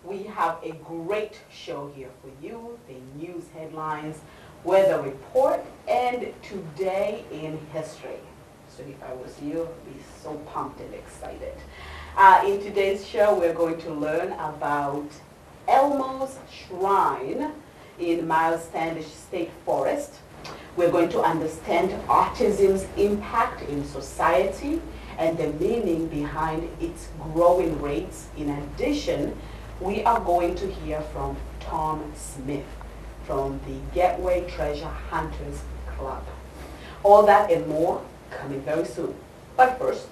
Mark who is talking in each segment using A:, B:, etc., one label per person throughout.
A: We have a great show here for you, the news headlines, weather report, and today in history. So if I was you, I'd be so pumped and excited. In today's show, we're going to learn about Elmo's Shrine in Miles Standish State Forest. We're going to understand autism's impact in society and the meaning behind its growing rates. In addition, we are going to hear from Tom Smith from the Gateway Treasure Hunters Club. All that and more coming very soon. But first,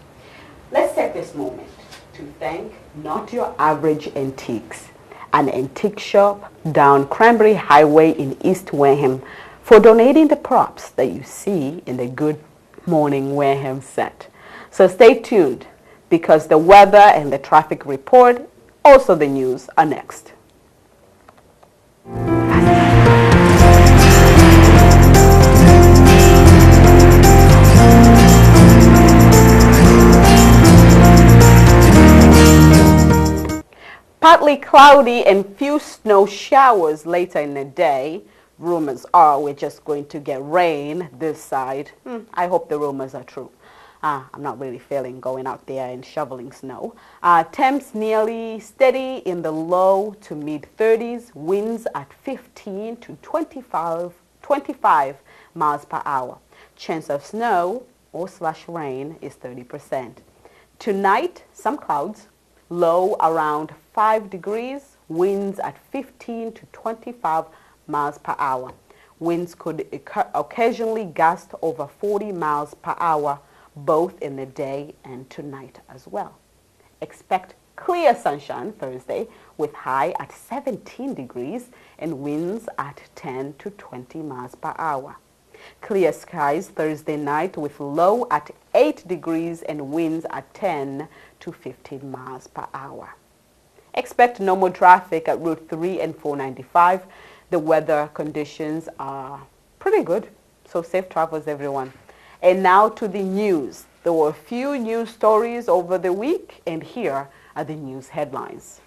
A: let's take this moment to thank Not Your Average Antiques, an antique shop down Cranberry Highway in East Wareham, for donating the props that you see in the Good Morning Wareham set. So stay tuned, because the weather and the traffic report, also the news, are next. Partly cloudy and few snow showers later in the day. Rumors are we're just going to get rain this side. I hope the rumors are true. I'm not really feeling going out there and shoveling snow. Temps nearly steady in the low to mid 30s. Winds at 15 to 25 miles per hour. Chance of snow or slash rain is 30%. Tonight, some clouds. Low around 5 degrees. Winds at 15 to 25 miles per hour. Winds could occasionally gust over 40 miles per hour, both in the day and tonight as well. Expect clear sunshine Thursday with high at 17 degrees and winds at 10 to 20 miles per hour. Clear skies Thursday night with low at 8 degrees and winds at 10 to 15 miles per hour. Expect normal traffic at Route 3 and 495. The weather conditions are pretty good, so safe travels, everyone. And now to the news. There were a few news stories over the week, and here are the news headlines.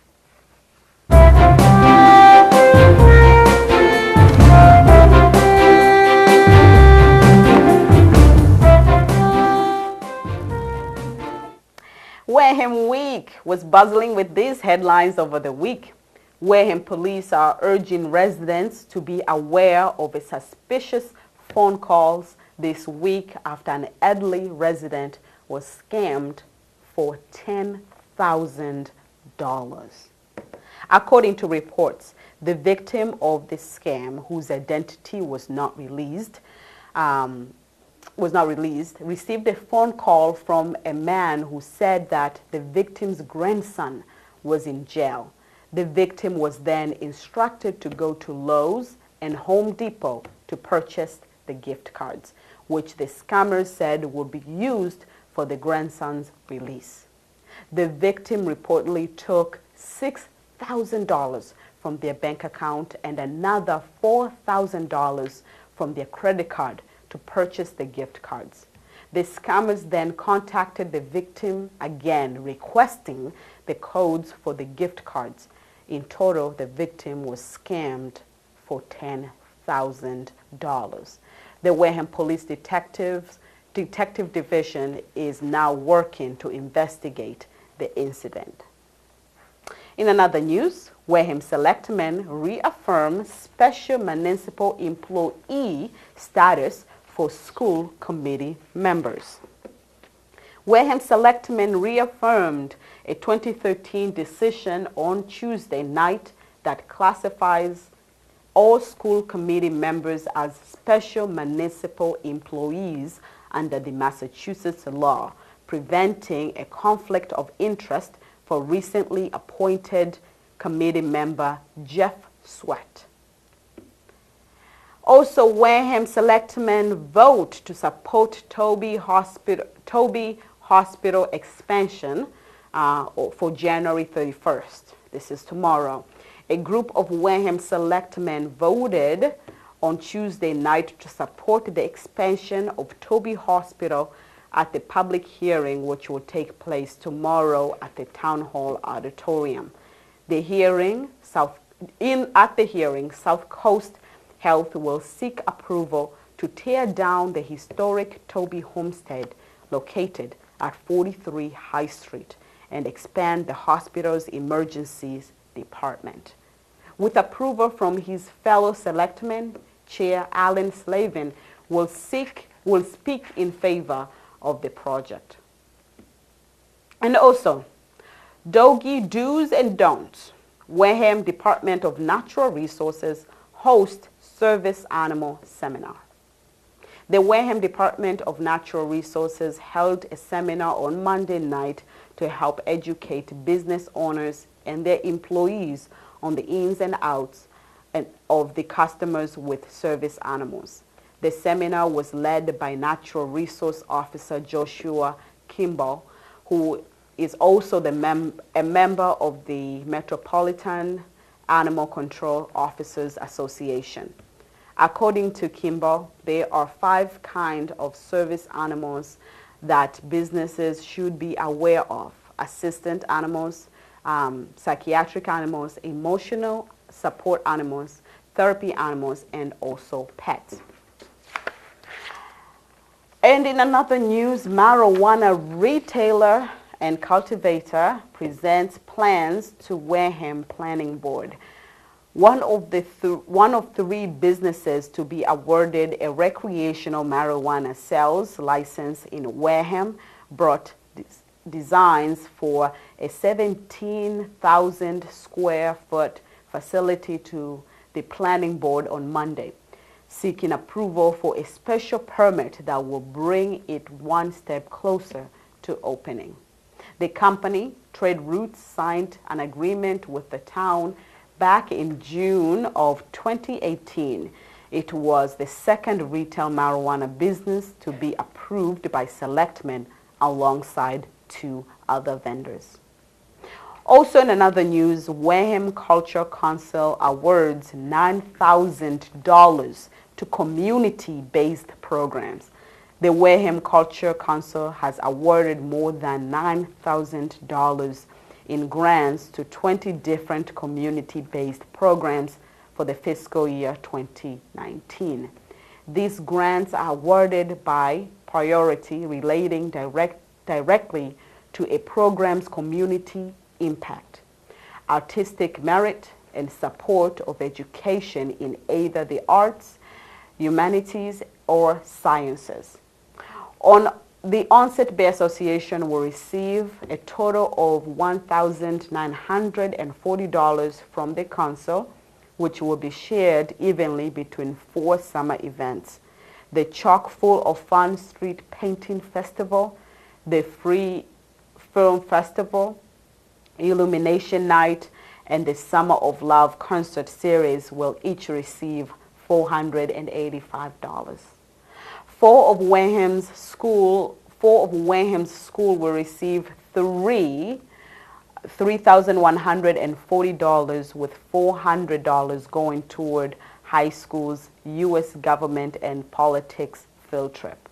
A: Wareham Week was bustling with these headlines over the week. Wareham police are urging residents to be aware of a suspicious phone calls this week after an elderly resident was scammed for $10,000. According to reports, the victim of the scam, whose identity was not released, received a phone call from a man who said that the victim's grandson was in jail. The victim was then instructed to go to Lowe's and Home Depot to purchase the gift cards, which the scammers said would be used for the grandson's release. The victim reportedly took $6,000 from their bank account and another $4,000 from their credit card to purchase the gift cards. The scammers then contacted the victim again, requesting the codes for the gift cards. In total, the victim was scammed for $10,000. The Wareham Police Detective Division is now working to investigate the incident. In another news, Wareham Selectmen reaffirm special municipal employee status for school committee members. Wareham Selectmen reaffirmed a 2013 decision on Tuesday night that classifies all school committee members as special municipal employees under the Massachusetts law, preventing a conflict of interest for recently appointed committee member Jeff Sweat. Also, Wareham Selectmen vote to support Toby Hospital expansion for January 31st. This is tomorrow. A group of Wareham Selectmen voted on Tuesday night to support the expansion of Toby Hospital at the public hearing, which will take place tomorrow at the Town Hall Auditorium. At the hearing, South Coast Health will seek approval to tear down the historic Toby Homestead located at 43 High Street and expand the hospital's emergencies department. With approval from his fellow selectmen, Chair Alan Slavin will speak in favor of the project. And also, Doggy Do's and Don'ts. Wareham Department of Natural Resources host Service Animal Seminar. The Wareham Department of Natural Resources held a seminar on Monday night to help educate business owners and their employees on the ins and outs of the customers with service animals. The seminar was led by Natural Resource Officer Joshua Kimball, who is also a member of the Metropolitan Animal Control Officers Association. According to Kimball, there are 5 kinds of service animals that businesses should be aware of: assistant animals, psychiatric animals, emotional support animals, therapy animals, and also pets. And in another news, marijuana retailer and cultivator presents plans to Wareham Planning Board. One of 3 businesses to be awarded a recreational marijuana sales license in Wareham brought designs for a 17,000 square foot facility to the planning board on Monday, seeking approval for a special permit that will bring it one step closer to opening. The company, Trade Roots, signed an agreement with the town back in June of 2018. It was the second retail marijuana business to be approved by selectmen alongside 2 other vendors. Also in another news, Wareham Culture Council awards $9,000 to community-based programs. The Wareham Culture Council has awarded more than $9,000 in grants to 20 different community-based programs for the fiscal year 2019. These grants are awarded by priority relating directly to a program's community impact, artistic merit, and support of education in either the arts, humanities, or sciences. The Onset Bay Association will receive a total of $1,940 from the council, which will be shared evenly between 4 summer events: the Chock Full of Fun Street Painting Festival, the Free Film Festival, Illumination Night, and the Summer of Love concert series will each receive $485. 4 of Wareham's school will receive $3,140, with $400 going toward high school's U.S. government and politics field trip.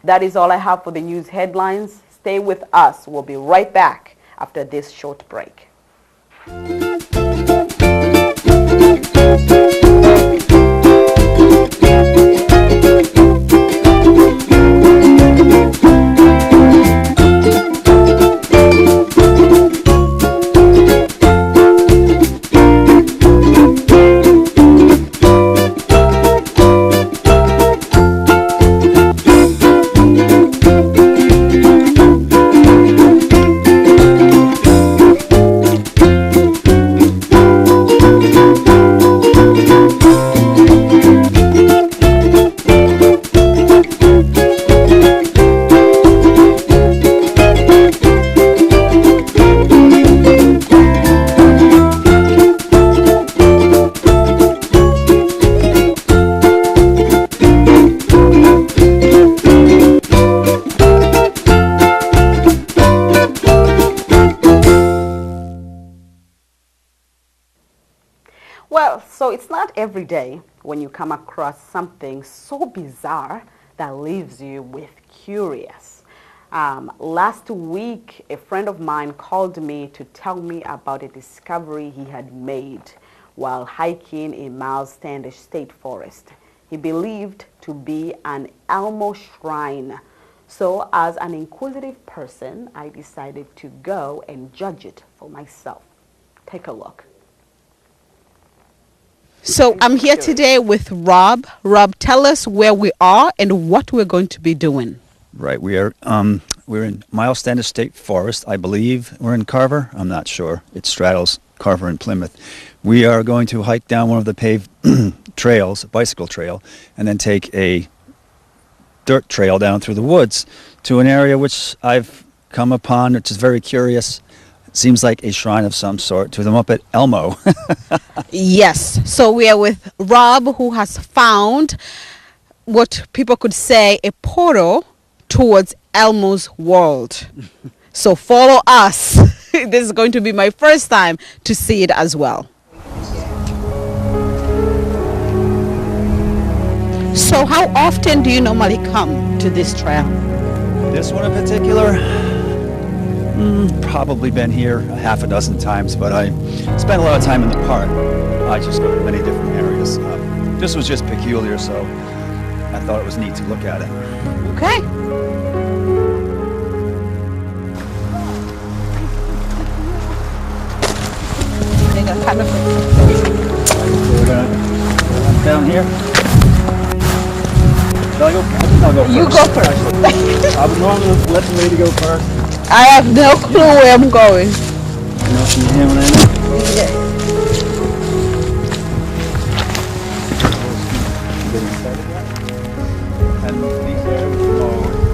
A: That is all I have for the news headlines. Stay with us. We'll be right back after this short break. Well, so it's not every day when you come across something so bizarre that leaves you with curious. Last week, a friend of mine called me to tell me about a discovery he had made while hiking in Miles Standish State Forest. He believed to be an Elmo shrine. So as an inquisitive person, I decided to go and judge it for myself. Take a look.
B: So I'm here today with Rob. Rob, tell us where we are and what we're going to be doing.
C: Right, we're in Miles Standish State Forest, I believe. We're in Carver. I'm not sure. It straddles Carver and Plymouth. We are going to hike down one of the paved trails, a bicycle trail, and then take a dirt trail down through the woods to an area which I've come upon, which is very curious. It seems like a shrine of some sort to the Muppet Elmo.
B: Yes, so we are with Rob, who has found what people could say a portal towards Elmo's world. So follow us. This is going to be my first time to see it as well. So how often do you normally come to this trail?
C: This one in particular, probably been here a half a dozen times, but I spent a lot of time in the park. I just go to many different areas. This was just peculiar, so I thought it was neat to look at it.
B: Okay.
C: We're gonna down here. Shall I go? I'll go first.
B: You go first.
C: I would normally let the lady go first.
B: I have no clue where I'm going.
C: You know, from here and then. And these areas are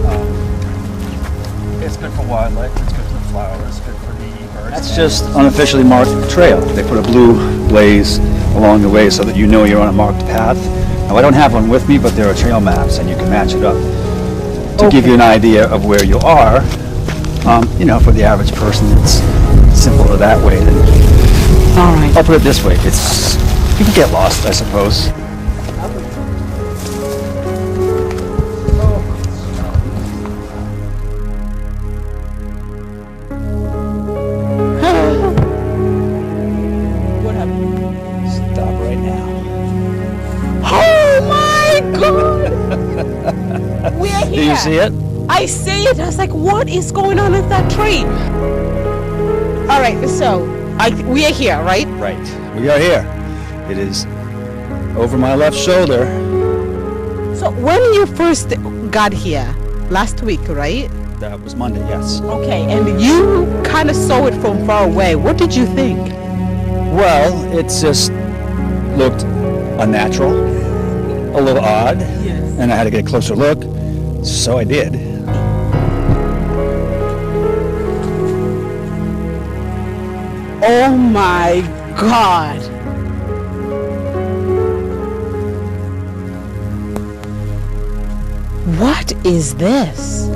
C: mowed. It's good for wildlife. It's good for flowers. Good for the birds. That's just unofficially marked trail. They put a blue blaze along the way so that you know you're on a marked path. Now, I don't have one with me, but there are trail maps, and you can match it up to give you an idea of where you are. You know, for the average person, it's simpler that way than.
B: All right.
C: I'll put it this way: it's you can get lost, I suppose.
B: What happened?
C: Stop right now.
B: Oh my God! We're here.
C: Do you see it?
B: I see it. I was like, what is going on with that tree? All right, so we are here, right?
C: Right. We are here. It is over my left shoulder.
B: So when you first got here, last week, right?
C: That was Monday, yes.
B: Okay, and you kind of saw it from far away. What did you think?
C: Well, it just looked unnatural, a little odd,
B: Yes.
C: and I had to get a closer look, so I did.
B: Oh my God. What is this?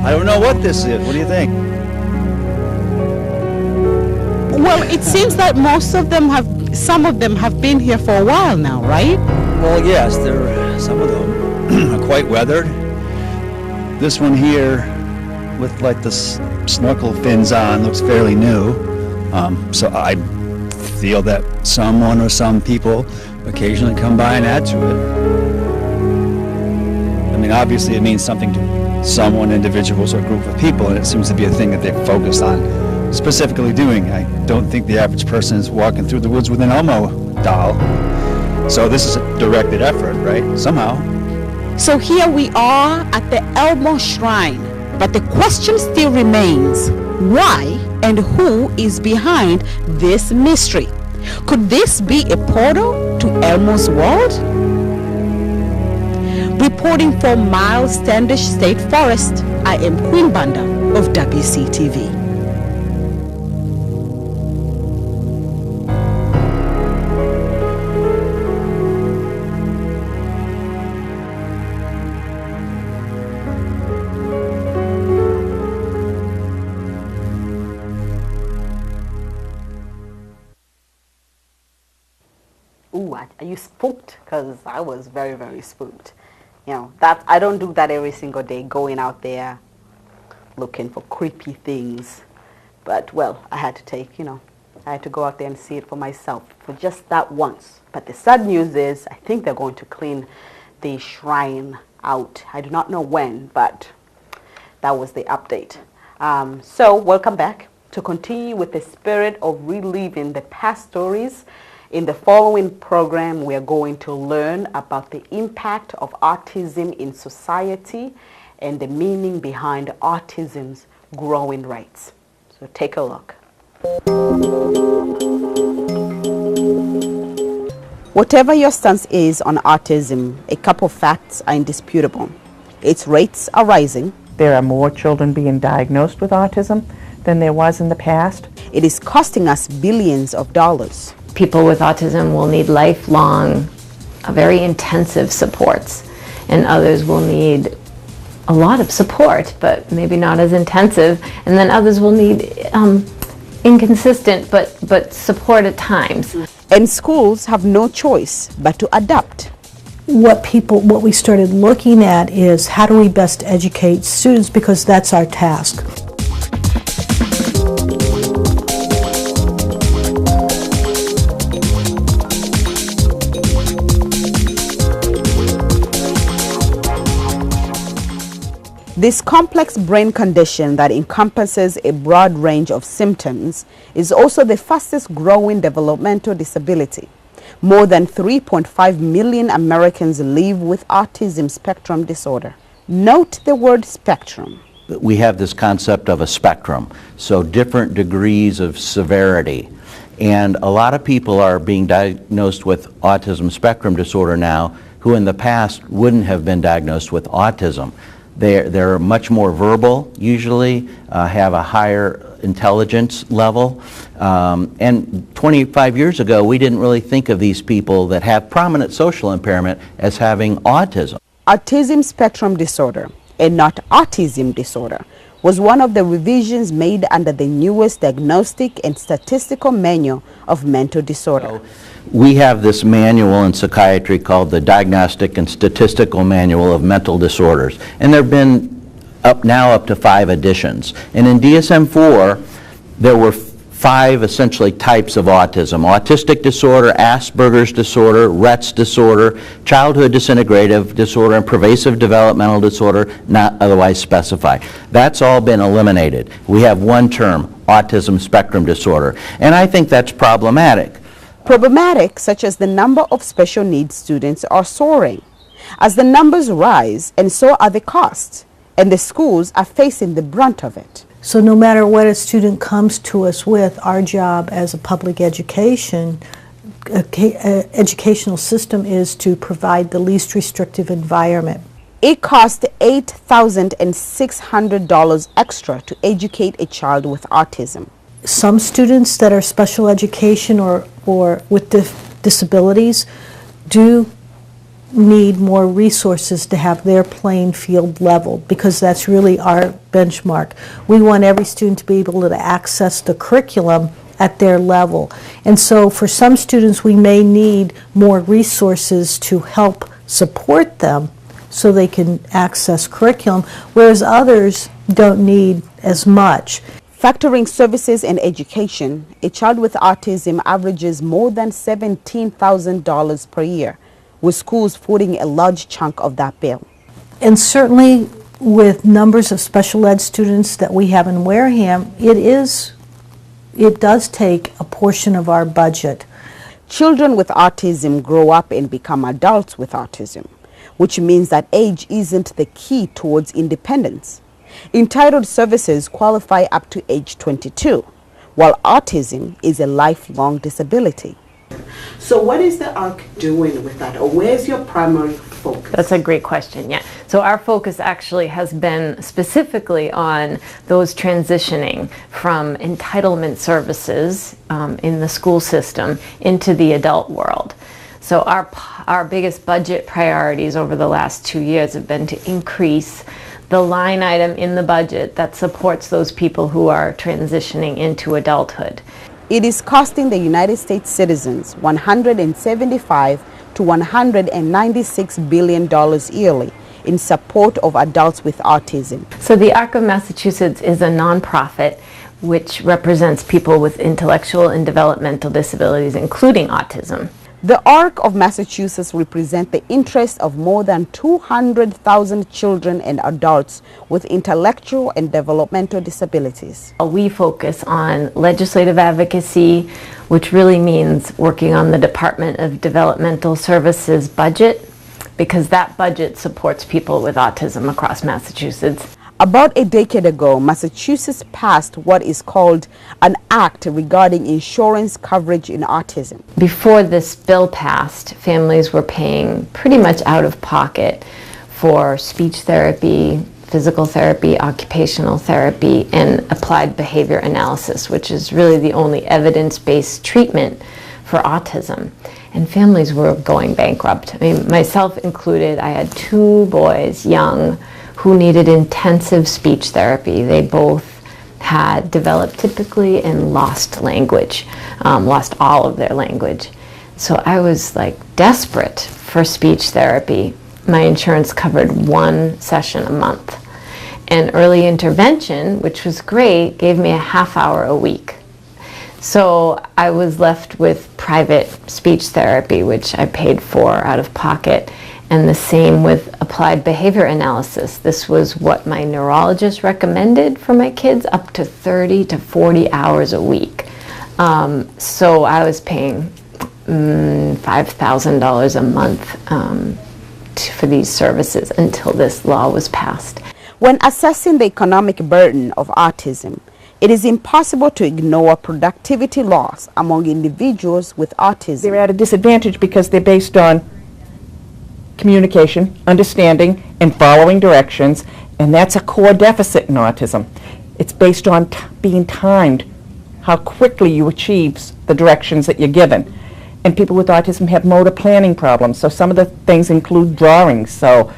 C: I don't know what this is. What do you think?
B: Well, it seems that some of them have been here for a while now, right?
C: Well, yes, some of them are quite weathered. This one here, with like the snorkel fins on, looks fairly new. So I feel that someone or some people occasionally come by and add to it. I mean, obviously it means something to someone, individuals, or group of people, and it seems to be a thing that they've focused on specifically doing. I don't think the average person is walking through the woods with an Elmo doll. So this is a directed effort, right? Somehow.
B: So here we are at the Elmo Shrine, but the question still remains, why and who is behind this mystery? Could this be a portal to Elmo's world? Reporting from Miles Standish State Forest, I am Queen Banda of WCTV.
A: Ooh, are you spooked? Because I was very, very spooked. You know, that I don't do that every single day, going out there looking for creepy things. But, well, I had to take, you know, I had to go out there and see it for myself for just that once. But the sad news is I think they're going to clean the shrine out. I do not know when, but that was the update. So welcome back to continue with the spirit of reliving the past stories. In the following program, we are going to learn about the impact of autism in society and the meaning behind autism's growing rates. So take a look.
B: Whatever your stance is on autism, a couple facts are indisputable. Its rates are rising.
D: There are more children being diagnosed with autism than there was in the past.
B: It is costing us billions of dollars.
E: People with autism will need lifelong, very intensive supports, and others will need a lot of support, but maybe not as intensive, and then others will need inconsistent but support at times.
B: And schools have no choice but to adapt.
F: What we started looking at is how do we best educate students, because that's our task.
B: This complex brain condition that encompasses a broad range of symptoms is also the fastest growing developmental disability. More than 3.5 million Americans live with autism spectrum disorder. Note the word spectrum.
G: We have this concept of a spectrum, so different degrees of severity. And a lot of people are being diagnosed with autism spectrum disorder now who in the past wouldn't have been diagnosed with autism. They're much more verbal, usually, have a higher intelligence level. And 25 years ago, we didn't really think of these people that have prominent social impairment as having autism.
B: Autism spectrum disorder, and not autism disorder, was one of the revisions made under the newest Diagnostic and Statistical Manual of Mental Disorder.
G: We have this manual in psychiatry called the Diagnostic and Statistical Manual of Mental Disorders, and there have been up to 5 editions. And in DSM-4, there were 5 essentially types of autism: autistic disorder, Asperger's disorder, Rett's disorder, childhood disintegrative disorder, and pervasive developmental disorder not otherwise specified. That's all been eliminated. We have one term, autism spectrum disorder, and I think that's problematic.
B: Problematic, such as the number of special needs students are soaring. As the numbers rise, and so are the costs, and the schools are facing the brunt of it.
F: So no matter what a student comes to us with, our job as a public educational system is to provide the least restrictive environment.
B: It costs $8,600 extra to educate a child with autism.
F: Some students that are special education or with disabilities do need more resources to have their playing field leveled, because that's really our benchmark. We want every student to be able to access the curriculum at their level. And so for some students we may need more resources to help support them so they can access curriculum, whereas others don't need as much.
B: Factoring services and education, a child with autism averages more than $17,000 per year, with schools footing a large chunk of that bill.
F: And certainly with numbers of special ed students that we have in Wareham, it does take a portion of our budget.
B: Children with autism grow up and become adults with autism, which means that age isn't the key towards independence. Entitled services qualify up to age 22, while autism is a lifelong disability. So what is the ARC doing with that, or where's your primary focus?
E: That's a great question, yeah. So our focus actually has been specifically on those transitioning from entitlement services in the school system into the adult world. So our biggest budget priorities over the last 2 years have been to increase the line item in the budget that supports those people who are transitioning into adulthood.
B: It is costing the United States citizens $175 to $196 billion yearly in support of adults with autism.
E: So the ARC of Massachusetts is a nonprofit which represents people with intellectual and developmental disabilities, including autism.
B: The ARC of Massachusetts represents the interests of more than 200,000 children and adults with intellectual and developmental disabilities.
E: We focus on legislative advocacy, which really means working on the Department of Developmental Services budget, because that budget supports people with autism across Massachusetts.
B: About a decade ago, Massachusetts passed what is called an act regarding insurance coverage in autism.
E: Before this bill passed, families were paying pretty much out of pocket for speech therapy, physical therapy, occupational therapy, and applied behavior analysis, which is really the only evidence-based treatment for autism. And families were going bankrupt. I mean, myself included. I had 2 boys, young, who needed intensive speech therapy. They both had developed typically and lost language, lost all of their language. So I was like desperate for speech therapy. My insurance covered 1 session a month. And early intervention, which was great, gave me a half hour a week. So I was left with private speech therapy, which I paid for out of pocket. And the same with applied behavior analysis. This was what my neurologist recommended for my kids, up to 30 to 40 hours a week. So I was paying $5,000 a month for these services until this law was passed.
B: When assessing the economic burden of autism, it is impossible to ignore productivity loss among individuals with autism.
D: They're at a disadvantage because they're based on communication, understanding, and following directions, and that's a core deficit in autism. It's based on being timed, how quickly you achieve the directions that you're given. And people with autism have motor planning problems, so some of the things include drawings. So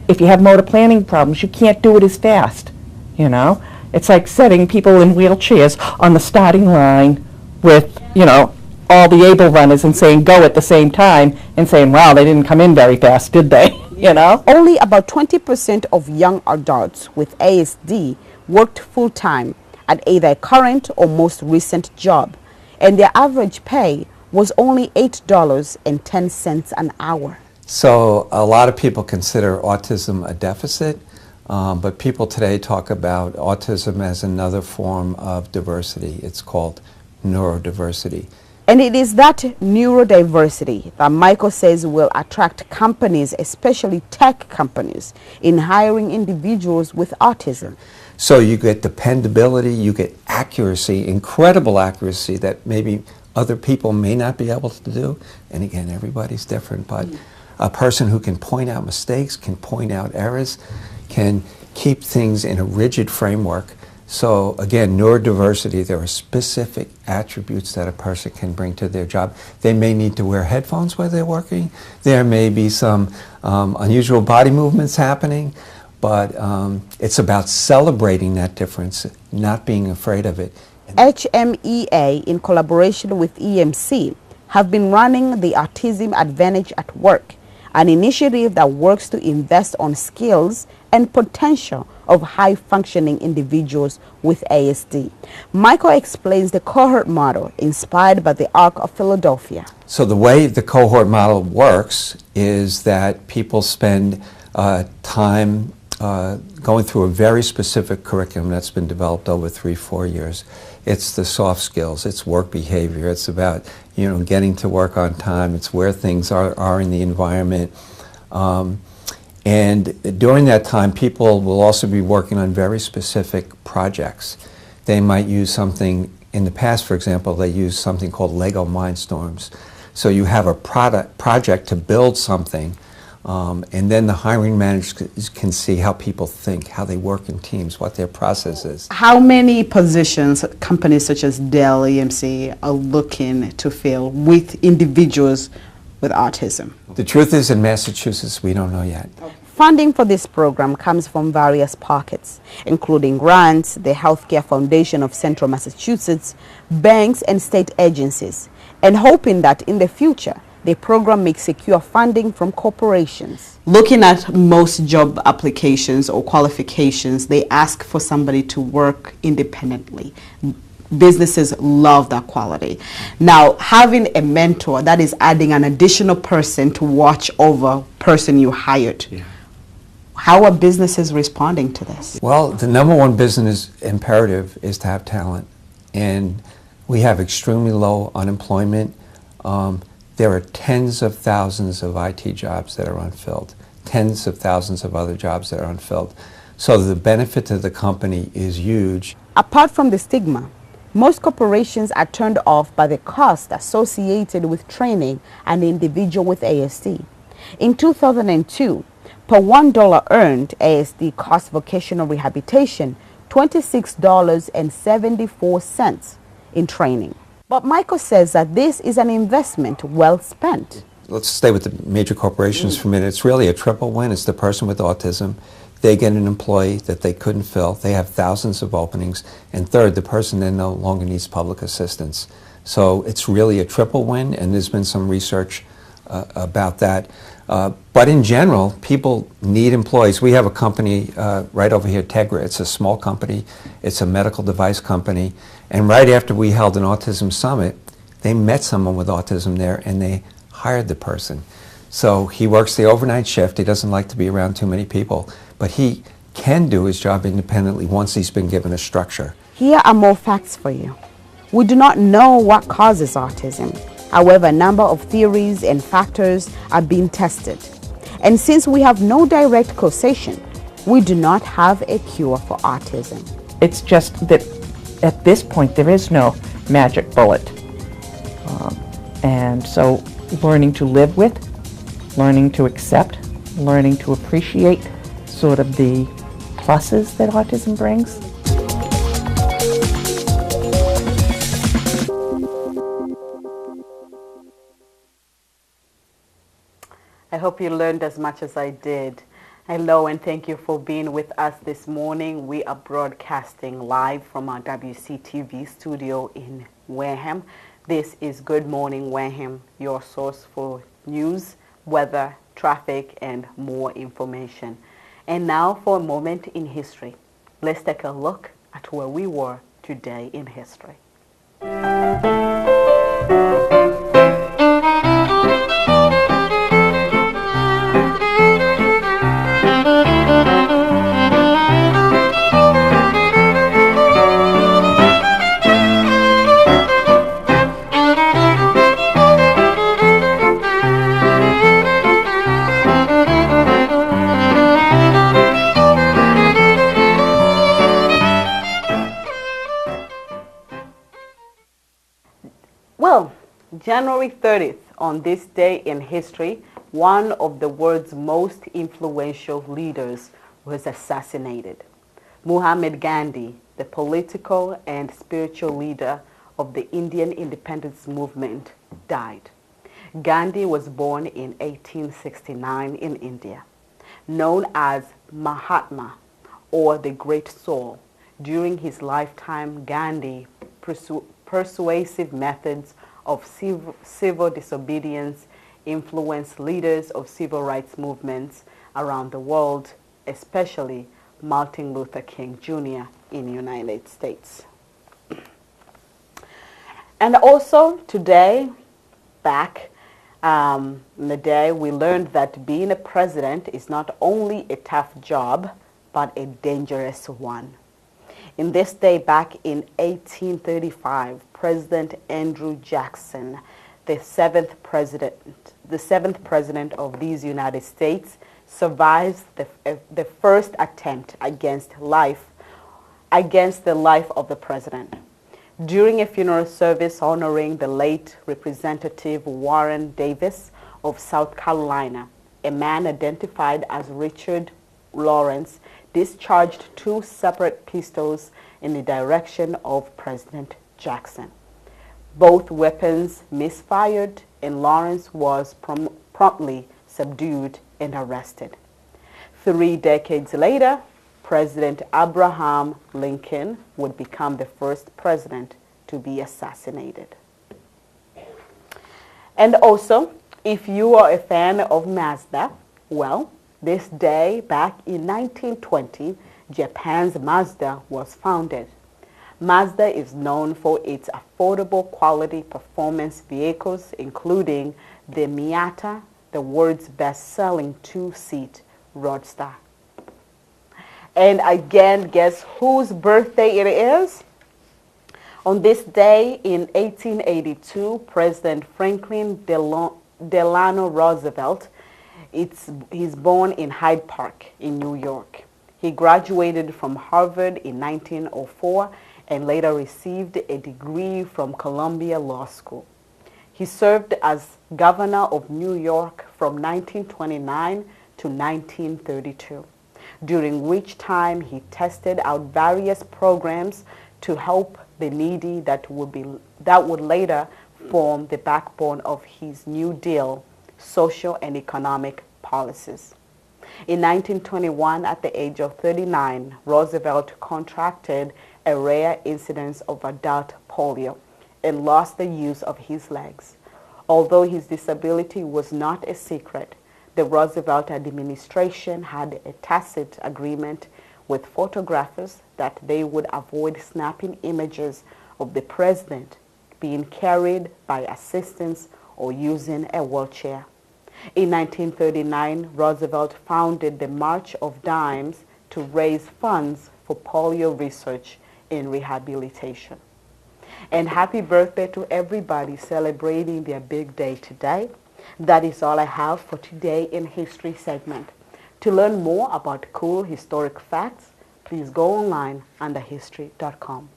D: if you have motor planning problems, you can't do it as fast, you know? It's like setting people in wheelchairs on the starting line with, you know, all the able runners and saying go at the same time and saying, wow, they didn't come in very fast, did they? You know?
B: Only about 20% of young adults with ASD worked full-time at either a current or most recent job, and their average pay was only $8.10 an hour.
H: So a lot of people consider autism a deficit, but people today talk about autism as another form of diversity. It's called neurodiversity.
B: And it is that neurodiversity that Michael says will attract companies, especially tech companies, in hiring individuals with autism.
H: So you get dependability, you get accuracy, incredible accuracy that maybe other people may not be able to do. And again, everybody's different, but a person who can point out mistakes, can point out errors, can keep things in a rigid framework. So again, neurodiversity, there are specific attributes that a person can bring to their job. They may need to wear headphones while they're working. There may be some unusual body movements happening, but it's about celebrating that difference, not being afraid of it.
B: HMEA, in collaboration with EMC, have been running the Autism Advantage at Work, an initiative that works to invest on skills and potential of high-functioning individuals with ASD. Michael explains the cohort model inspired by the ARC of Philadelphia.
H: So the way the cohort model works is that people spend time going through a very specific curriculum that's been developed over 3-4 years. It's the soft skills, it's work behavior, it's about, you know, getting to work on time, it's where things are in the environment. And during that time, people will also be working on very specific projects. They might use something, in the past, for example, they used something called Lego Mindstorms. So you have a project to build something, and then the hiring managers can see how people think, how they work in teams, what their process is.
A: How many positions companies such as Dell, EMC are looking to fill with individuals with autism?
H: The truth is, in Massachusetts, we don't know yet.
B: Funding for this program comes from various pockets, including grants, the Healthcare Foundation of Central Massachusetts, banks, and state agencies, and hoping that in the future, The program makes secure funding from corporations.
A: Looking at most job applications or qualifications, they ask for somebody to work independently. Businesses love that quality. Now, having a mentor, that is adding an additional person to watch over person you hired.
H: Yeah.
A: How are businesses responding to this?
H: Well, the number one business imperative is to have talent. And we have extremely low unemployment. There are tens of thousands of IT jobs that are unfilled, tens of thousands of other jobs that are unfilled. So the benefit to the company is huge.
B: Apart from the stigma, most corporations are turned off by the cost associated with training an individual with ASD. In 2002, per $1 earned, ASD cost vocational rehabilitation $26.74 in training. But Michael says that this is an investment well spent.
H: Let's stay with the major corporations for a minute. It's really a triple win. It's the person with autism. They get an employee that they couldn't fill. They have thousands of openings. And third, the person then no longer needs public assistance. So it's really a triple win, and there's been some research about that. But in general, people need employees. We have a company right over here, Tegra. It's a small company. It's a medical device company. And right after we held an autism summit, they met someone with autism there, and they hired the person. So he works the overnight shift. He doesn't like to be around too many people, but he can do his job independently once he's been given a structure.
B: Here are more facts for you. We do not know what causes autism. However, a number of theories and factors are being tested. And since we have no direct causation, we do not have a cure for autism.
D: It's just that at this point there is no magic bullet. And so learning to live with, learning to accept, learning to appreciate sort of the pluses that autism brings.
A: I hope you learned as much as I did. Hello, and thank you for being with us this morning. We are broadcasting live from our WCTV studio in Wareham. This is Good Morning Wareham, your source for news, weather, traffic, and more information. And now for a moment in history. Let's take a look at where we were today in history. Well, January 30th, on this day in history, one of the world's most influential leaders was assassinated. Muhammad Gandhi, the political and spiritual leader of the Indian independence movement, died. Gandhi was born in 1869 in India. Known as Mahatma, or the Great Soul, during his lifetime, Gandhi persuasive methods of civil disobedience influenced leaders of civil rights movements around the world, especially Martin Luther King Jr. in the United States. And also today, back in the day, we learned that being a president is not only a tough job, but a dangerous one. In this day back in 1835, President Andrew Jackson, the seventh president of these United States, survives the first attempt against the life of the president. During a funeral service honoring the late Representative Warren Davis of South Carolina, a man identified as Richard Lawrence discharged two separate pistols in the direction of President Jackson. Both weapons misfired, and Lawrence was promptly subdued and arrested. 3 decades later, President Abraham Lincoln would become the first president to be assassinated. And also, If you are a fan of Mazda, well, this day back in 1920, Japan's Mazda was founded. Mazda is known for its affordable quality performance vehicles, including the Miata, the world's best-selling two-seat roadster. And again, guess whose birthday it is? On this day in 1882, President Franklin Delano Roosevelt, he's born in Hyde Park in New York. He graduated from Harvard in 1904 and later received a degree from Columbia Law School. He served as governor of New York from 1929 to 1932, during which time he tested out various programs to help the needy that would later form the backbone of his New Deal social and economic policies. In 1921, at the age of 39, Roosevelt contracted a rare incidence of adult polio and lost the use of his legs. Although his disability was not a secret, the Roosevelt administration had a tacit agreement with photographers that they would avoid snapping images of the president being carried by assistants or using a wheelchair. In 1939, Roosevelt founded the March of Dimes to raise funds for polio research and rehabilitation. And happy birthday to everybody celebrating their big day today. That is all I have for Today in History segment. To learn more about cool historic facts, please go online under history.com.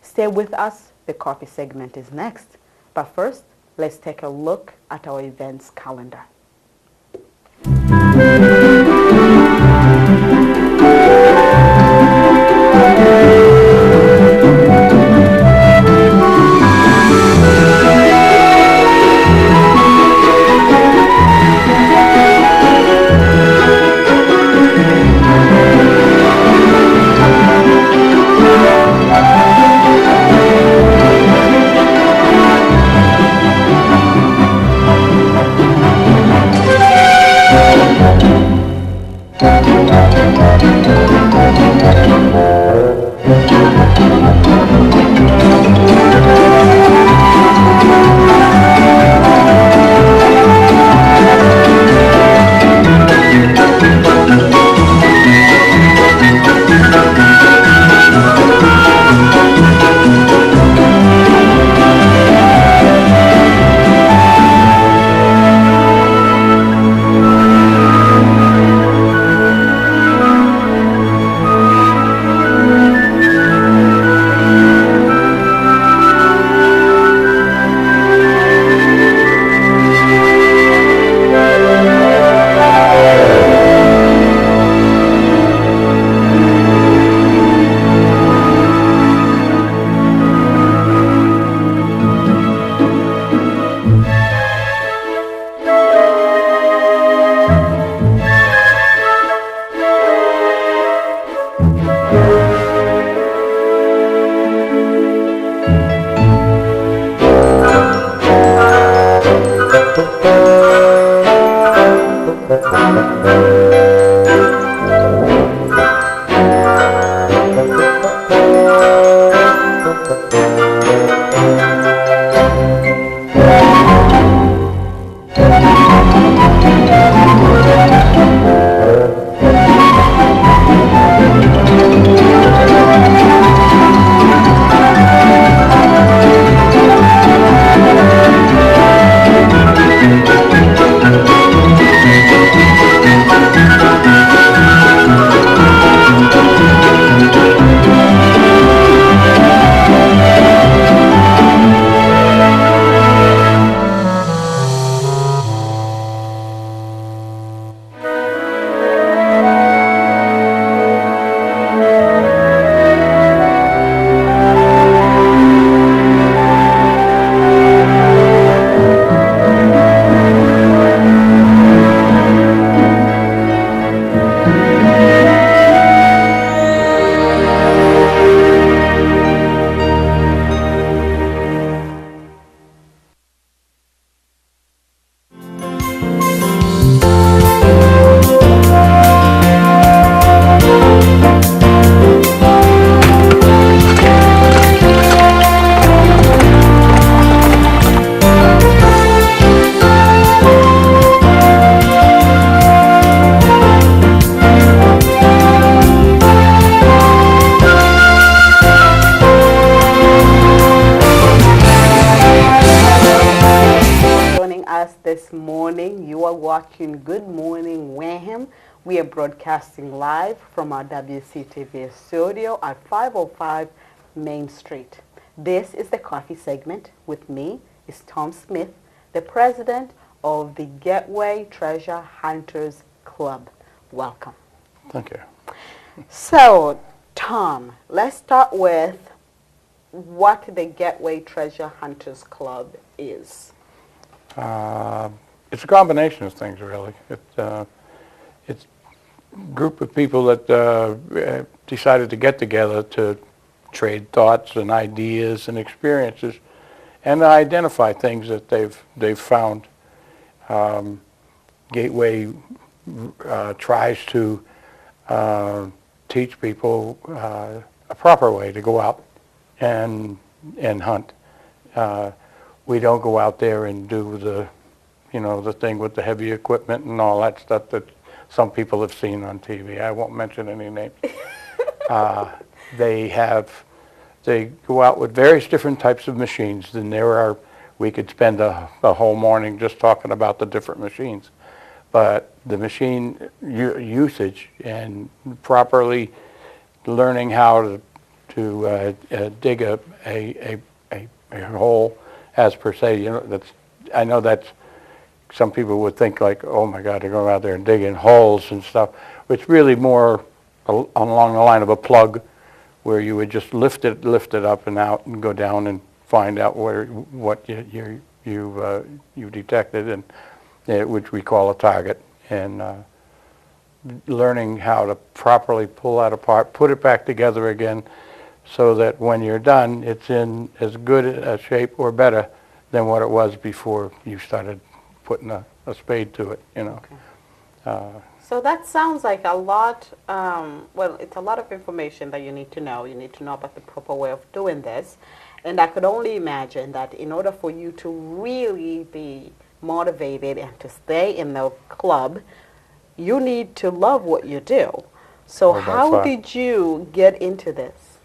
A: Stay with us. The coffee segment is next. But first, let's take a look at our events calendar. We are broadcasting live from our WCTV studio at 505 Main Street. This is the coffee segment. With me is Tom Smith, the president of the Gateway Treasure Hunters Club. Welcome.
I: Thank you.
A: So, Tom, let's start with what the Gateway Treasure Hunters Club is.
I: It's a combination of things, really. It's a group of people that decided to get together to trade thoughts and ideas and experiences, and to identify things that they've found. Gateway tries to teach people a proper way to go out and hunt. We don't go out there and do the thing with the heavy equipment and all that stuff that some people have seen on TV. I won't mention any names. They go out with various different types of machines, and we could spend a whole morning just talking about the different machines. But the machine usage and properly learning how to dig a hole, as per se, I know that's, some people would think like, oh my God, they're going out there and digging holes and stuff. It's really more along the line of a plug, where you would just lift it up and out and go down and find out what you detected, and which we call a target, and learning how to properly pull that apart, put it back together again, so that when you're done, it's in as good a shape or better than what it was before you started putting a spade to it. Okay.
A: So that sounds like a lot, well, it's a lot of information that you need to know. You need to know about the proper way of doing this. And I could only imagine that in order for you to really be motivated and to stay in the club, you need to love what you do. So how did you get into this?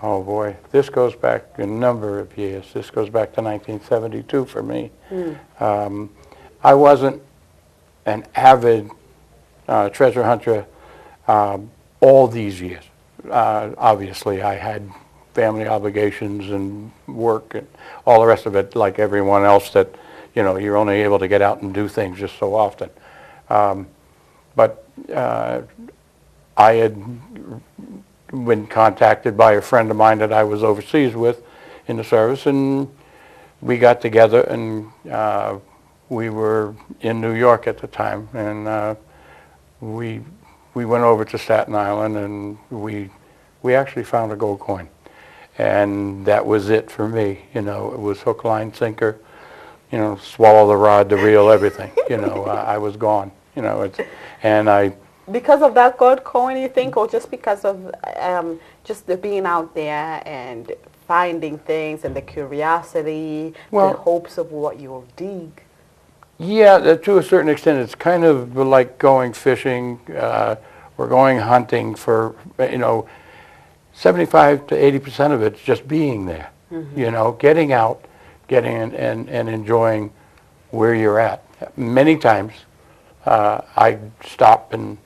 I: Oh boy, this goes back a number of years. This goes back to 1972 for me. I wasn't an avid treasure hunter all these years. Obviously, I had family obligations and work and all the rest of it, like everyone else, that you're only able to get out and do things just so often. But I had been contacted by a friend of mine that I was overseas with in the service, and we got together, and we were in New York at the time, and we went over to Staten Island, and we actually found a gold coin, and that was it for me. It was hook, line, sinker, swallow the rod, the reel, everything. I was gone.
A: Because of that gold coin, you think, or just because of just the being out there and finding things and the curiosity, the hopes of what you'll dig?
I: Yeah, to a certain extent, it's kind of like going fishing or going hunting for, 75 to 80% of it's just being there. Getting out, and enjoying where you're at. Many times, I stop and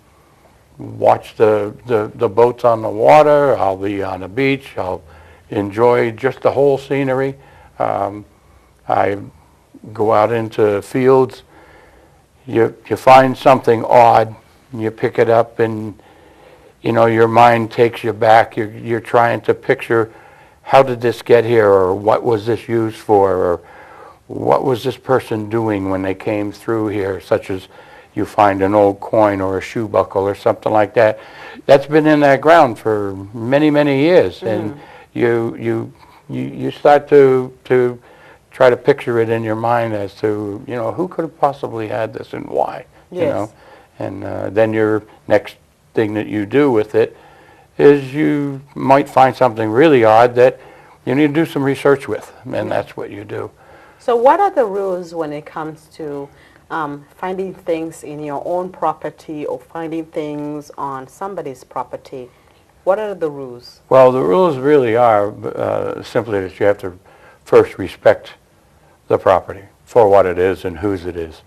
I: watch the boats on the water. I'll be on the beach. I'll enjoy just the whole scenery. I go out into fields. You find something odd, you pick it up, and your mind takes you back. You're trying to picture, how did this get here, or what was this used for, or what was this person doing when they came through here, such as you find an old coin or a shoe buckle or something like that. That's been in that ground for many, many years, and you start to try to picture it in your mind as to, who could have possibly had this and why, and then your next thing that you do with it is you might find something really odd that you need to do some research with, and that's what you do.
A: So what are the rules when it comes to finding things in your own property or finding things on somebody's property? What are the rules?
I: Well, the rules really are simply that you have to first respect the property for what it is and whose it is.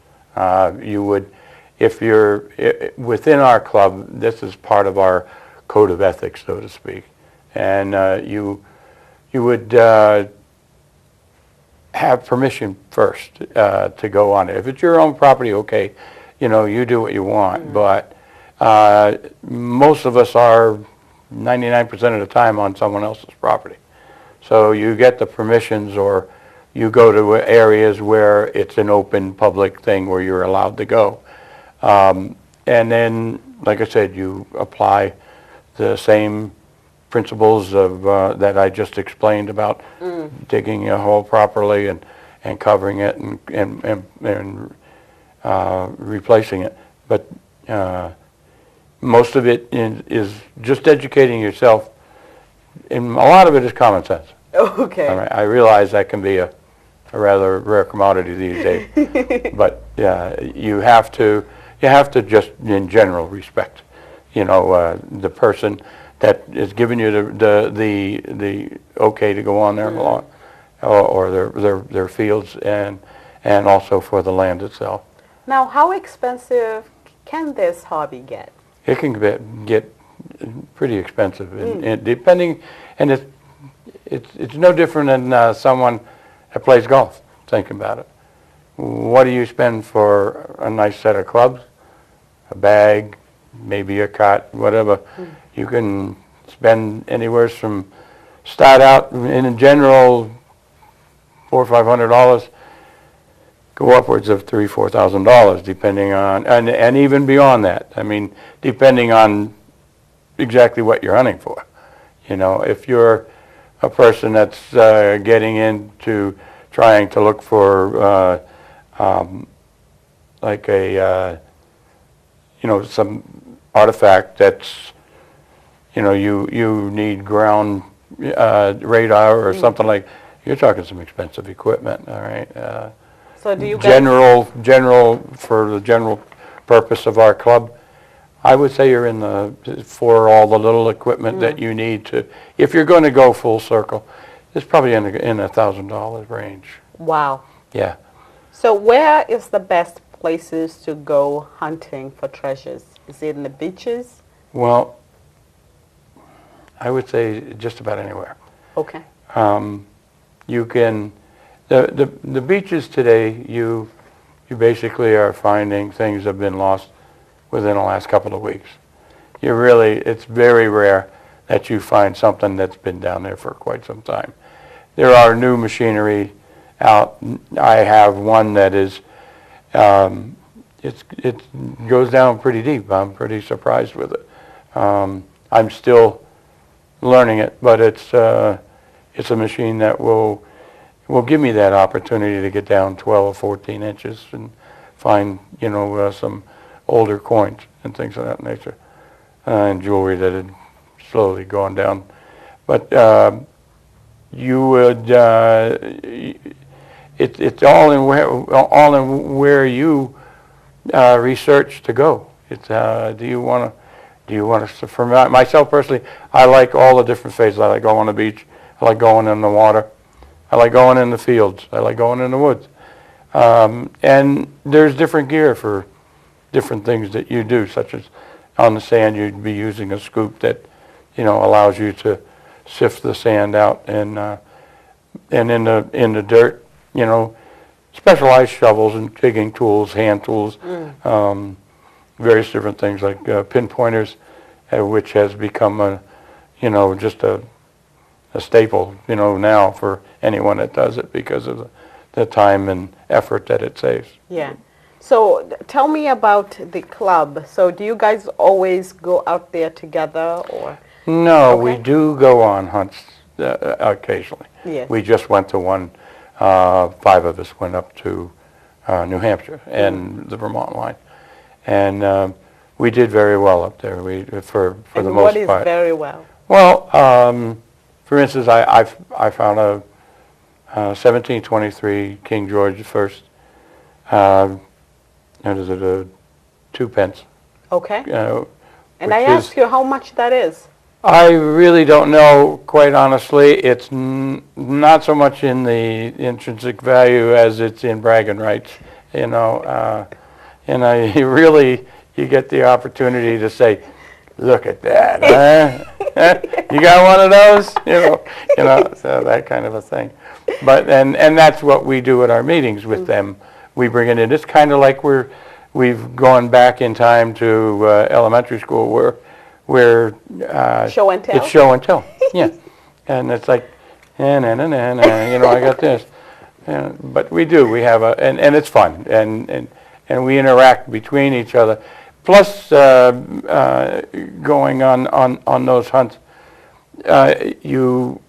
I: You would, if you're within our club, this is part of our code of ethics, so to speak, and you would have permission first to go on it. If it's your own property, okay, you do what you want, but most of us are 99% of the time on someone else's property. So you get the permissions, or you go to areas where it's an open public thing where you're allowed to go. And then, like I said, you apply the same principles of that I just explained about digging a hole properly and covering it and replacing it. But most of it is just educating yourself, and a lot of it is common sense.
A: Okay.
I: All right, I realize that can be a rather rare commodity these days, but you have to just, in general, respect, the person that is giving you the okay to go on their lawn or their fields, and also for the land itself.
A: Now, how expensive can this hobby get?
I: It can get pretty expensive, and depending, and it's no different than someone that plays golf. Thinking about it, what do you spend for a nice set of clubs, a bag, maybe a cart, whatever? You can spend anywhere from start out in general $400 or $500, go upwards of $3,000-4,000, depending on, and even beyond that. I mean, depending on exactly what you're hunting for. If you're a person that's getting into trying to look for like a some artifact that's you need ground radar or something like, you're talking some expensive equipment, all right?
A: So do you guys...
I: General for the general purpose of our club, I would say you're in for all the little equipment that you need to, if you're going to go full circle, it's probably in $1,000 range.
A: Wow.
I: Yeah.
A: So where is the best places to go hunting for treasures? Is it in the beaches?
I: Well, I would say just about anywhere.
A: Okay.
I: You can, the beaches today, you basically are finding things that have been lost within the last couple of weeks. It's very rare that you find something that's been down there for quite some time. There are new machinery out. I have one that is, it goes down pretty deep. I'm pretty surprised with it. I'm still learning it, but it's a machine that will give me that opportunity to get down 12 or 14 inches and find some older coins and things of that nature, and jewelry that had slowly gone down. But you would it's all in where you research to go. It's do you want to, for myself personally, I like all the different phases. I like going on the beach, I like going in the water, I like going in the fields, I like going in the woods, and there's different gear for different things that you do, such as on the sand you'd be using a scoop that allows you to sift the sand out, and in the dirt, specialized shovels and digging tools, hand tools, various different things like pinpointers, which has become just a staple now for anyone that does it because of the time and effort that it saves.
A: Yeah. So tell me about the club. So do you guys always go out there together, or?
I: No, we do go on hunts occasionally.
A: Yes.
I: We just went to one. 5 of us went up to New Hampshire and the Vermont line, and we did very well up there. For the most part.
A: What is very well?
I: Well, for instance, I found a 1723 King George I. What is it? A 2 pence.
A: Okay. And I asked you how much that is.
I: I really don't know, quite honestly. It's not so much in the intrinsic value as it's in bragging rights. and you get the opportunity to say, look at that, huh? You got one of those? So that kind of a thing. But, and that's what we do at our meetings with them. We bring it in. It's kind of like we've gone back in time to elementary school where
A: Show and tell?
I: It's show and tell, yeah. And it's like, I got this. But we have and it's fun, and we interact between each other. Plus, going on those hunts, you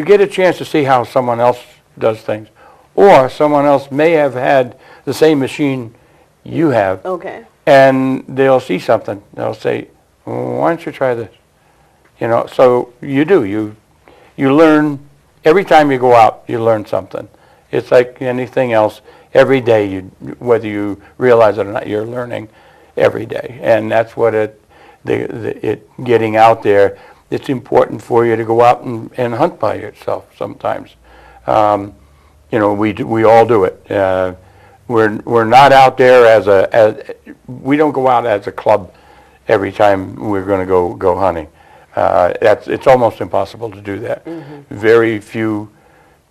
I: get a chance to see how someone else does things, or someone else may have had the same machine you have.
A: Okay.
I: And they'll see something. They'll say, "Why don't you try this?" So you do. You learn every time you go out. You learn something. It's like anything else. Every day, whether you realize it or not, you're learning every day, and that's what it getting out there. It's important for you to go out and hunt by yourself sometimes. We all do it. We're not out there as we don't go out as a club every time we're going to go hunting. It's almost impossible to do that. Very few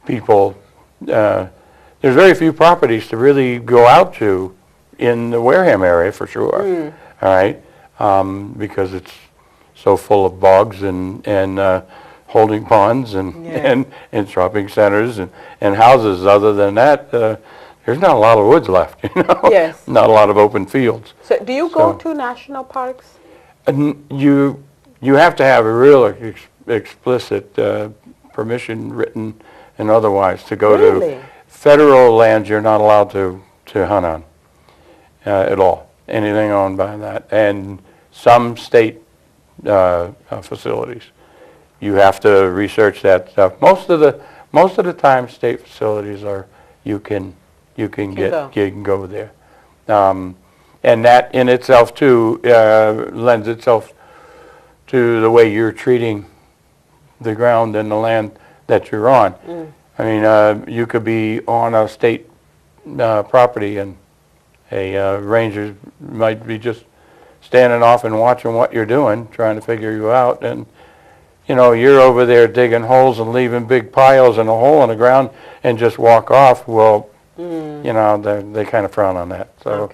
I: people. There's very few properties to really go out to in the Wareham area for sure. All right, because it's so full of bogs and holding ponds and shopping centers and houses. Other than that, there's not a lot of woods left.
A: Yes.
I: Not a lot of open fields.
A: So do you go to national parks?
I: You have to have a real explicit permission, written and otherwise, to go to federal lands. You're not allowed to hunt on at all. Anything owned by that, and some state facilities. You have to research that stuff. Most of the time, state facilities are you can go there, and that in itself too lends itself to the way you're treating the ground and the land that you're on. I mean, you could be on a state property and a ranger might be just standing off and watching what you're doing, trying to figure you out, and you're over there digging holes and leaving big piles in a hole in the ground and just walk off. Well, they kind of frown on that. So,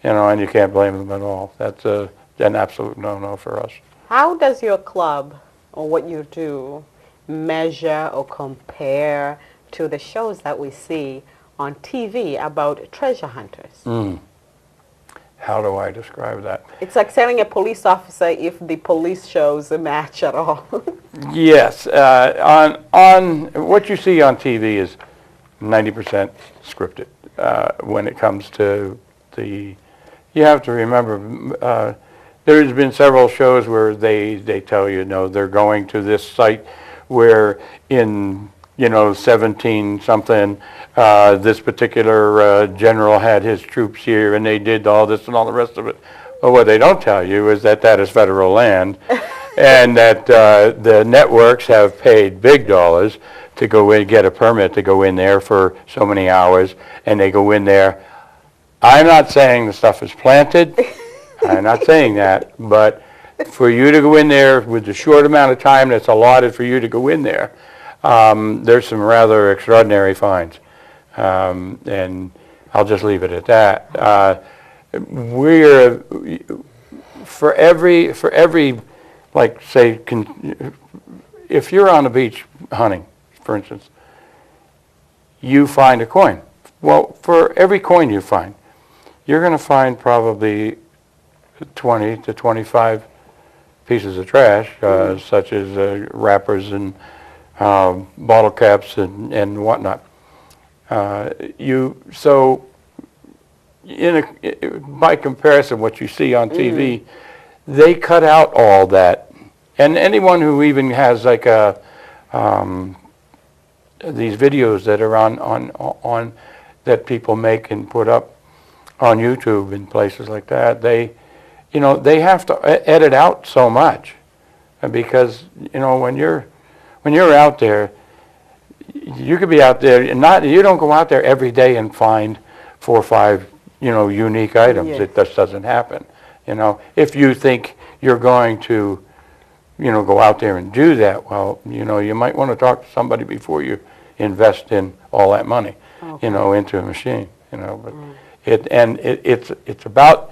I: and you can't blame them at all. That's an absolute no-no for us.
A: How does your club or what you do measure or compare to the shows that we see on TV about treasure hunters?
I: How do I describe that?
A: It's like telling a police officer if the police shows a match at all.
I: Yes. On what you see on TV is 90% scripted. When it comes to you have to remember, there's been several shows where they tell you, they're going to this site where in 17 something, this particular general had his troops here and they did all this and all the rest of it. Well, what they don't tell you is that is federal land and that the networks have paid big dollars to go in, get a permit to go in there for so many hours, and they go in there. I'm not saying the stuff is planted. I'm not saying that, but for you to go in there with the short amount of time that's allotted for you to go in there, there's some rather extraordinary finds, and I'll just leave it at that. We're for every like say, if you're on the beach hunting, for instance, you find a coin. Well, for every coin you find, you're going to find probably 20 to 25 pieces of trash, such as wrappers and bottle caps and whatnot. By comparison, what you see on TV, they cut out all that, and anyone who even has like these videos that are on that people make and put up on YouTube and places like that, they have to edit out so much, because when you're out there, you could be out there and you don't go out there every day and find 4 or 5 unique items.
A: Yes.
I: It just doesn't happen. If you think you're going to, go out there and do that, well, you might want to talk to somebody before you invest in all that money, into a machine, but it's about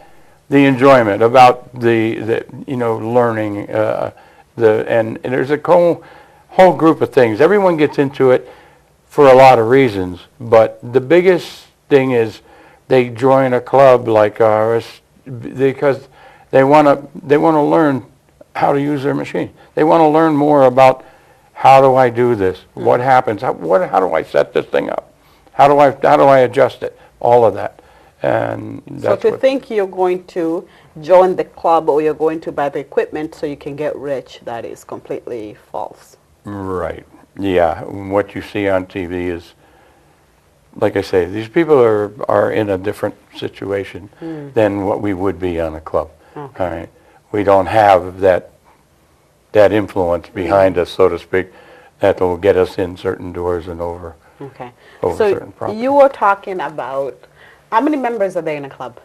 I: the enjoyment, about the learning, and there's a whole group of things. Everyone gets into it for a lot of reasons, but the biggest thing is they join a club like ours because they want to learn how to use their machine. They want to learn more about how do I do this? What happens? How do I set this thing up? How do I adjust it? All of that. And
A: so to think you're going to join the club or you're going to buy the equipment so you can get rich, that is completely false.
I: Right. Yeah. What you see on TV is, like I say, these people are in a different situation than what we would be on a club.
A: Okay.
I: All right. We don't have that influence behind us, so to speak, that will get us in certain doors and over certain problems.
A: You were talking about, how many members are there in a club?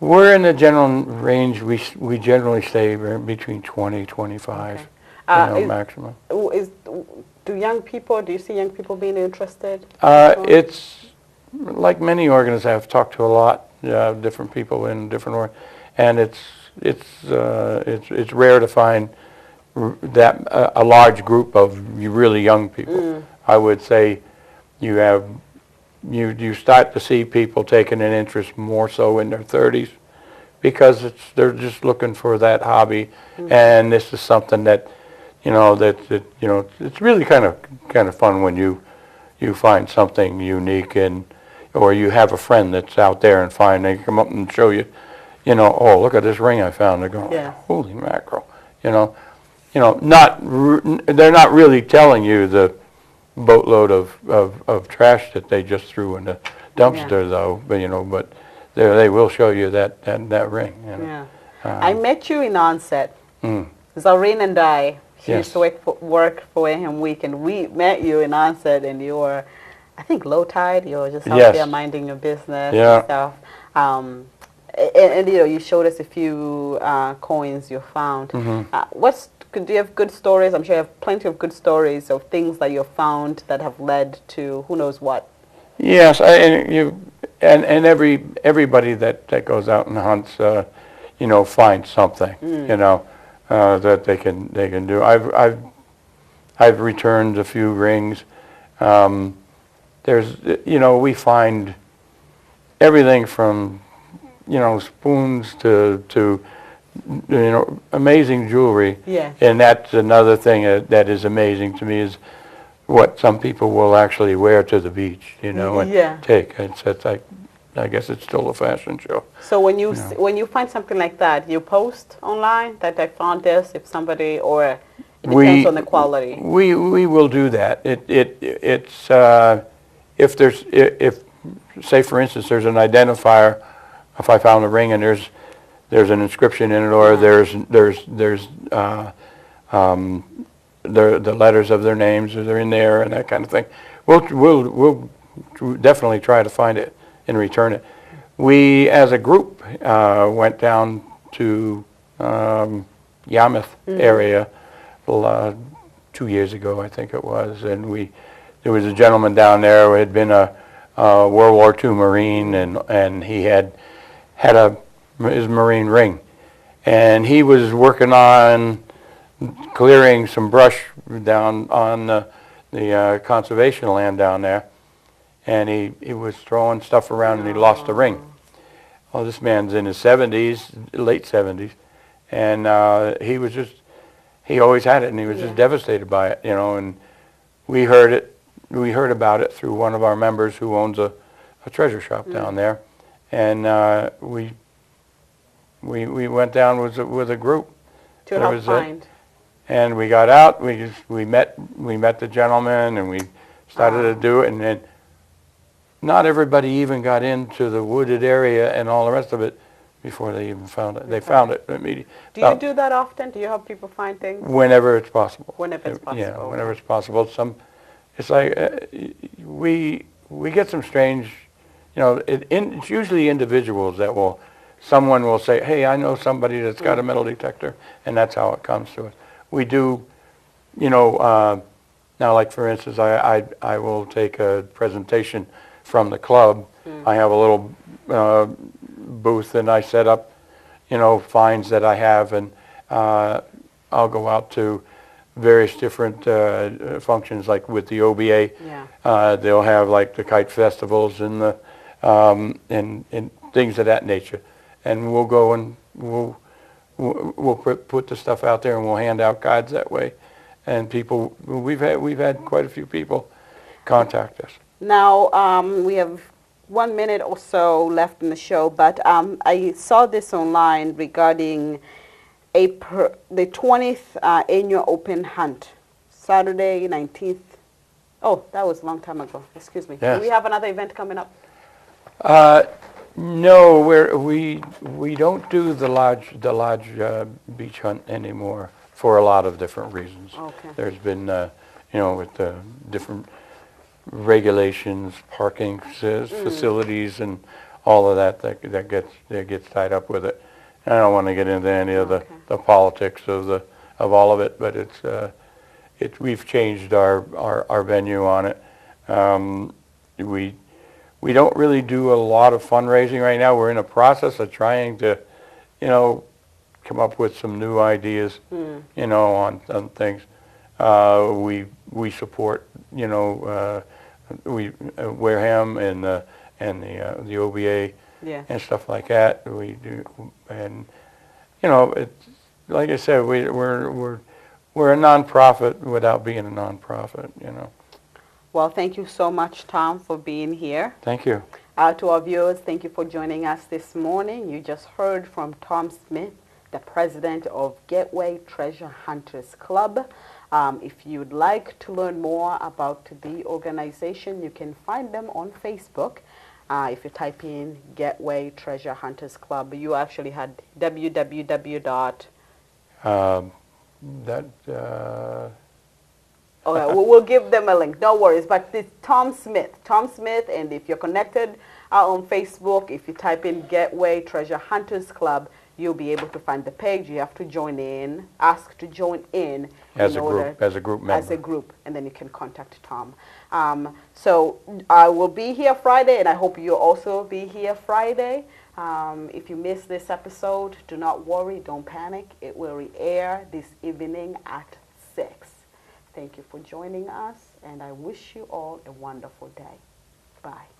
I: We're in the general range. We generally stay between 20, 25, maximum.
A: Do you see young people being interested?
I: It's like many organizations. I've talked to a lot different people in different and it's rare to find that a large group of really young people. I would say you start to see people taking an interest more so in their 30s because they're just looking for that hobby, and this is something that it's really kind of fun when you find something unique or you have a friend that's out there and they come up and show you, oh, look at this ring I found. They're going, holy mackerel, they're not really telling you the boatload of trash that they just threw in the dumpster though, but they will show you that ring.
A: Yeah. I met you in Onset. Zareen and I. She used to work for Wareham Week, and we met you in Onset, and you were, I think, low tide. You were just out there minding your business and stuff. And you showed us a few coins you found. Do you have good stories? I'm sure you have plenty of good stories of things that you found that have led to who knows what.
I: Yes, and everybody that goes out and hunts, finds something, that they can do. I've returned a few rings. We find everything from spoons to amazing jewelry. Yeah. And that's another thing that is amazing to me is what some people will actually wear to the beach, and take. I guess it's still a fashion show.
A: So when you find something like that, you post online that I found this, if somebody, or it depends on the quality.
I: We will do that. It's if say for instance there's an identifier, if I found a ring and there's an inscription in it, or there's the letters of their names, or they're in there and that kind of thing. We'll definitely try to find it and return it. We, as a group, went down to Yarmouth area 2 years ago, I think it was, and there was a gentleman down there who had been a World War II Marine, and he had his Marine ring, and he was working on clearing some brush down on the conservation land down there, and he was throwing stuff around and he lost the ring. Well, this man's in his 70s, late 70s, and he always had it, and he was just devastated by it, and we heard about it through one of our members who owns a treasure shop down there, and we went down with a group
A: to help find.
I: And we got out. We met the gentleman, and we started to do it. And then not everybody even got into the wooded area and all the rest of it before they even found it. They found it immediately.
A: Do you do that often? Do you help people find things?
I: Whenever it's possible.
A: Whenever it's possible.
I: Yeah, whenever it's possible. It's like we get some strange, you know, it's usually individuals that will, someone will say, hey, I know somebody that's got a metal detector, and that's how it comes to us. We do, you know, now like for instance, I will take a presentation from the club. I have a little booth and I set up, you know, finds that I have, and I'll go out to various different functions, like with the OBA.
A: Yeah.
I: They'll have like the kite festivals and the and things of that nature, and we'll go and we'll put the stuff out there and we'll hand out guides that way, and people, we've had quite a few people contact us.
A: Now, we have 1 minute or so left in the show, but I saw this online regarding the 20th annual open hunt, Saturday 19th. Oh, that was a long time ago. Excuse me.
I: Yes.
A: Do we have another event coming up?
I: No, we don't do the large beach hunt anymore for a lot of different reasons.
A: Okay.
I: There's been, you know, with the different regulations, parking facilities, and all of that gets tied up with it. And I don't want to get into any of the politics of all of it, but we've changed our venue on it. We don't really do a lot of fundraising right now. We're in a process of trying to, you know, come up with some new ideas, you know, on things. We support, you know, Wareham and the OBA and stuff like that. We do, and you know, it's like I said, we're a nonprofit without being a nonprofit, you know.
A: Well, thank you so much, Tom, for being here.
I: Thank you.
A: To our viewers, thank you for joining us this morning. You just heard from Tom Smith, the president of Gateway Treasure Hunters Club. If you'd like to learn more about the organization, you can find them on Facebook. If you type in Gateway Treasure Hunters Club, you actually had www. Okay, we'll give them a link. No worries. But it's Tom Smith. Tom Smith, and if you're connected on Facebook, if you type in Gateway Treasure Hunters Club, you'll be able to find the page. You have to join in, ask to join in.
I: As a group member.
A: As a group, and then you can contact Tom. So I will be here Friday, and I hope you'll also be here Friday. If you missed this episode, do not worry, don't panic. It will re-air this evening at 6. Thank you for joining us, and I wish you all a wonderful day. Bye.